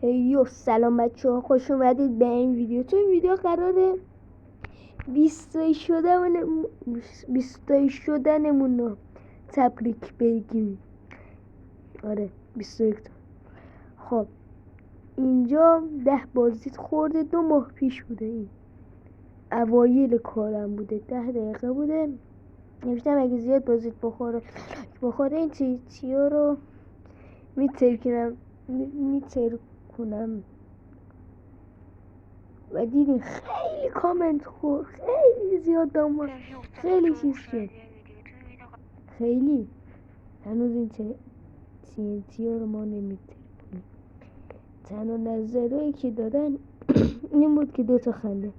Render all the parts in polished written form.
هیو سلام بچه ها، خوش اومدید به این ویدیو. تو این ویدیو قراره 20 شدنمون رو تبریک بگیم. آره 21 تا. خب اینجا 10 بازدید خورده، 2 ماه پیش بوده، این اوایل کارم بوده، 10 دقیقه بوده. نوشتم اگه زیاد بازدید بخوره این چیا رو میترکنم و دیدین خیلی کامنت خورد، خیلی زیاد دانلود، خیلی چیز شد، خیلی هنوز این TNT رو ما نمیترکنیم. تنها نظرهایی که دادن این بود که 2 تا خنده.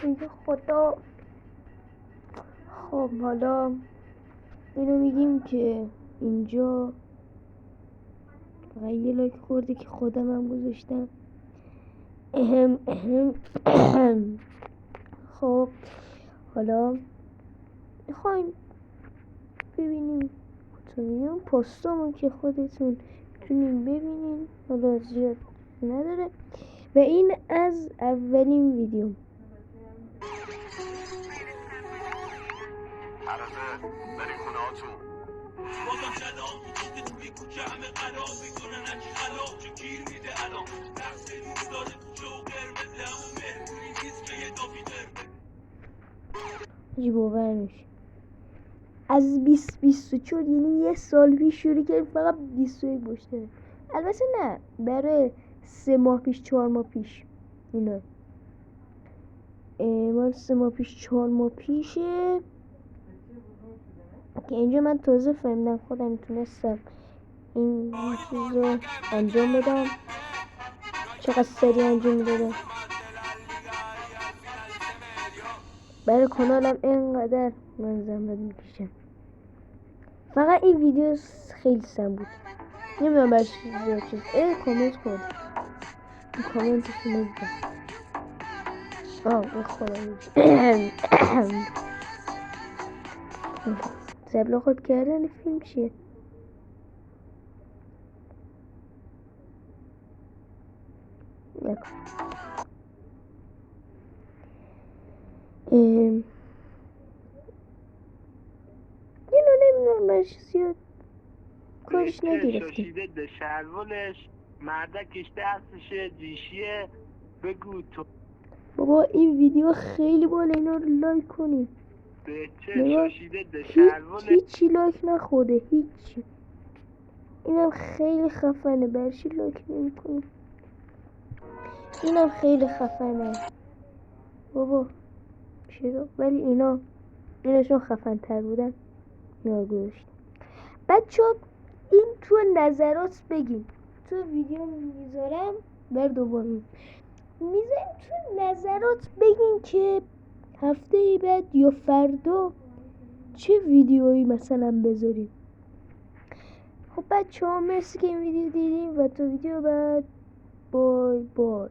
اینجا خدا. خب حالا اینو میگیم که اینجا فقط یه لایک خورده که خودم هم گذاشتم. خب حالا میخوایم ببینیم کتونیون پستامون که خودتون میتونین ببینین، حالا زیاد نداره. و این از اولین ویدیو. باور میشه از 2024 یعنی یه سال پیش شروع کرد، فقط 21 باشه. البته نه، برای 3 ماه پیش 4 ماه پیش اینا مال 3 ماه پیش 4 ماه پیشه که اینجا من تازه فهمیدم خودم میتونستم این چیز رو انجام بدم. چقدر سریع انجام میدادم. برای کانالم اینقدر من زحمت میکشم. فقط این ویدیو خیلی سم بود، نمیدونم برش زیاد شد. کامنت خورد، این کامنتش رو نمیدونم. این خودم زبلا خود کردن فیلم چیه؟ اینو نمیدونم برش زیاد کارش نگرفتیم. شاشیده ده شلوالش مردکش دستشه جیشیه بگو تو. بابا این ویدیو خیلی بالا، اینا رو لایک کنید. به چه شاشیده ده شلوالش هیچی لایک نخورده، هیچی. اینم خیلی خفنه، برشی لایک نمی کنیم. اینم خیلی خفنه بابا، چرا؟ ولی ایناشون خفن تر بودن، اینا گذاشتم. بچه این تو نظرات بگیم، تو ویدیو میذارم بر دوباره میذاریم تو نظرات بگین که هفته بعد یا فردا چه ویدیویی مثلا بذاریم. خب بچه ها مرسی که این ویدیو دیدیم و تا ویدیو بعد بای بای.